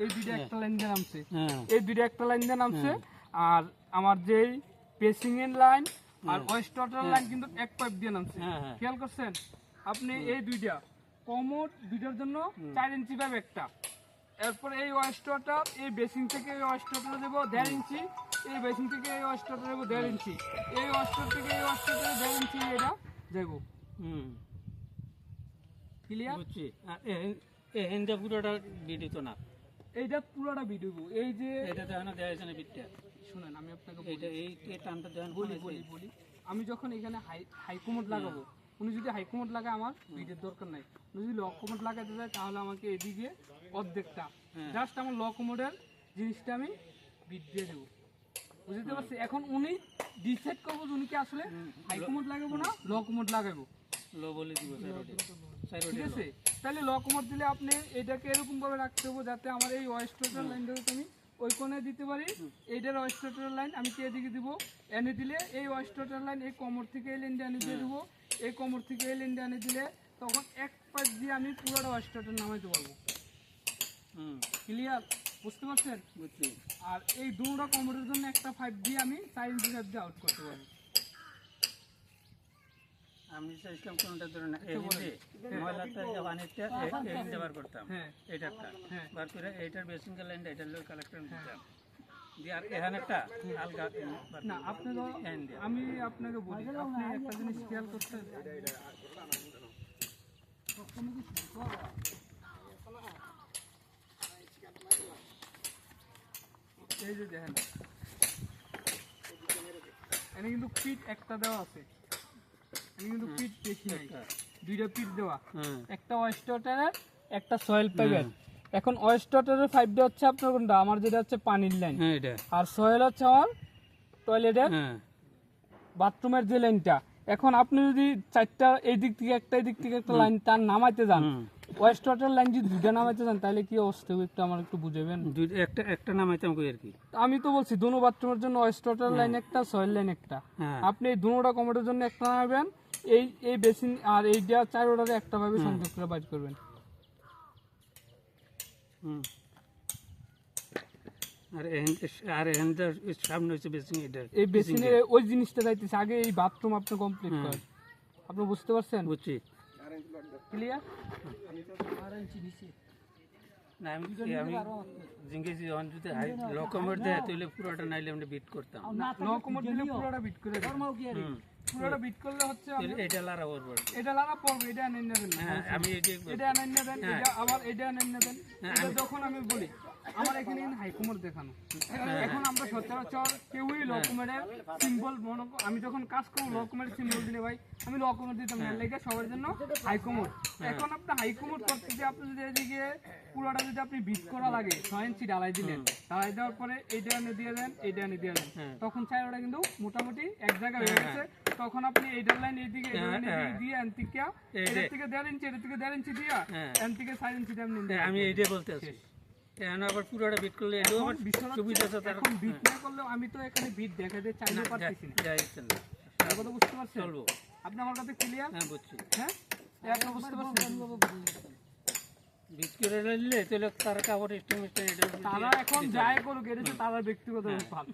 এই দুইটা একটা লাইন দিয়ে নামছে, এই দুইটা একটা লাইন দিয়ে নামছে। আর আমার যেই পেসিং এর লাইন আর ওয়েস্টার্টার লাইন কিন্তু এক পাইপ দিয়ে নামছে। খেয়াল করছেন আপনি? এই দুইটা কমোড দুইটার জন্য 4 ইঞ্চি পাইপ একটা। এরপর এই ওয়েস্টার্টার এই বেসিং থেকে এই ওয়েস্টার্টার দেবো 1.5 ইঞ্চি, এই বেসিং থেকে এই ওয়েস্টার্টার দেবো 1.5 ইঞ্চি, এই ওয়েস্টার থেকে এই ওয়েস্টার্টার 1.5 ইঞ্চি এটা দেবো। ক্লিয়ার? বুঝছি। এখানটা পুরোটা ভিডিও তো না, এইটা পুরোটা ভিডিও। এই যে এটা তো এখনো দেওয়া হয়েছে না বিটটা। শুনেন আমি আপনাকে এটা এই টানটা দেওয়া বলি আমি যখন এখানে হাই কমোড লাগাবো, উনি যদি হাই কমোড লাগায় আমার ভিডিওর দরকার নাই। উনি যদি ল কমোড লাগাতে যায় তাহলে আমাকে এদিকে অর্ধেকটা জাস্ট আমার ল কমোডের জিনিসটা আমি বিট দিয়ে দেবো। বুঝতে পারছি? এখন উনি ডিসাইড করবো যে উনি কি আসলে হাই কমোড লাগাবো না ল কমোড লাগাবো। লো বলে দিব ঠিক আছে? তাহলে ল কমোড দিলে আপনি এটাকে এরকম ভাবে রাখতে হবে যাতে আমার এই ওয়েস্টার্টার লাইনটাকে আমি ওই কোণে দিতে পারি। এইটার ওয়েস্টার্টার লাইন আমি কে দিকে দিব, এনে দিলে এই ওয়েস্টার্টার লাইন এই কোমর থেকে এই লাইনটা এনে দিয়ে দেবো, এই কোমর থেকে এই লাইনটা এনে দিলে তখন এক পাশ দিয়ে আমি পুরোটা ওয়েস্টার্টার নামাইতে পারবো। ক্লিয়ার? বুঝতে পারছেন? বুঝছি। আর এই দুটো কোমরের জন্য একটা 5 দিয়ে আমি 4 ইঞ্চি পাইপ দিয়ে আউট করতে পারবো। আমি চাইছিলাম কোনটা ধরে না ময়লাটা পানিটা এখানে বার করতাম, এটা একটা বার করে এইটার বেসিং লাইনটা এটা লোক কালেক্টর দিতাম দিয়ে আর এখানে একটা আলগা না। আপনাকে আমি আপনাকে বলি, আপনি একটা জিনিস খেয়াল করতে, এই যে দেখেন এখানে কিন্তু পিট একটা দেওয়া আছে, এখানে কিন্তু পিট বেশি নাই, দুইটা পিট দেওয়া, একটা ওয়েস্টার্টারের একটা সয়েল পাইপের। এখন ওয়েস্টার্টারের 5টা হচ্ছে আপনার কোনটা, আমার যেটা হচ্ছে পানির লাইন, আর সয়েল হচ্ছে আমার টয়লেটের বাথরুমের যে লাইনটা। এখন আপনি যদি 4টা এই দিক থেকে একটা এই দিক থেকে একটা লাইন তার নামাইতে যান, ওয়েস্টার্টার লাইন যদি দুইটা নামাইতে যান তাহলে কি অবস্থা হবে একটু আমার একটু বুঝাবেন? একটা নামাইতাম কই আর কি। আমি তো বলছি দুনো বাথরুমের জন্য ওয়েস্টার্টার লাইন একটা, সয়েল লাইন একটা। আপনি এই দুটোটা কমোডের জন্য একটা নামাবেন, এই বেসিন আর এই যা 4 অর্ডারে একটা ভাবে সংযোগ করে বাইর করবেন। আর সামনে হচ্ছে বেসিং, এটা এই বেসিনে ওই জিনিসটা যাইতেছে আগে এই বাথরুম আপনি কমপ্লিট করেন। আপনি বুঝতে পারছেন? বুঝছি। ক্লিয়ার? না আমি জিজ্ঞেসি যখন যদি লকমোড দেয় তাহলে পুরোটা নাইলে আমরা বিট করতাম। লকমোড দিলে পুরোটা বিট করে দেব। পুরোটা বিট করলে হচ্ছে এটা লারা পড়বে, এটা লারা পড়বে, এটা এনে নেবেন। আমি এটা এনে নেবেন, এটা আবার এটা এনে নেবেন। এটা যখন আমি বলি আমার এখানে হাই কমোড দেখানো, এখন আমরা সচরাচর কেউই লকমোডের সিম্বল মনে, আমি যখন কাজ করব লকমোডের সিম্বল দিলে ভাই আমি লকমোড দিতাম না, লেগে সবার জন্য হাই কমোড। এখন আপনি হাই কমোড করতে যে আপনি যদি এদিকে পুরোটা যদি আপনি বিট করা লাগে 6 ইঞ্চি ঢালাই দিলেন, ঢালাই দেওয়ার পরে এইটা এনে দিয়ে দেন, এইটা এনে দিয়ে দেন, তখন চারটা কিন্তু মোটামুটি এক জায়গায় হয়ে গেছে। তখন আপনি এইটার লাইন এইদিকে দিয়ে এনতিকা এর থেকে 1.5 ইঞ্চি এর থেকে 1.5 ইঞ্চি দিয়া এনতিকে 4 ইঞ্চি দাম নিন। আমি এইটাই বলতে আছি, এখন আবার পুরোটা বিট করলে এটাও আমার সুবিধা আছে। এখন বিট না করলেও আমি তো এখানে বিট দেখাতে চাইতে পারতেছি না। এই কথা বুঝতে পারছেন? চলবো। আপনি আমার কাছে ক্লিয়ার? হ্যাঁ বুঝছি। হ্যাঁ আপনি বুঝতে পারছেন? বিট করে নিলে তাহলে তার কাপড় এস্টিমেট এটা তারা এখন যাই করুক এটা তো তাদের ব্যক্তিগত ব্যাপার।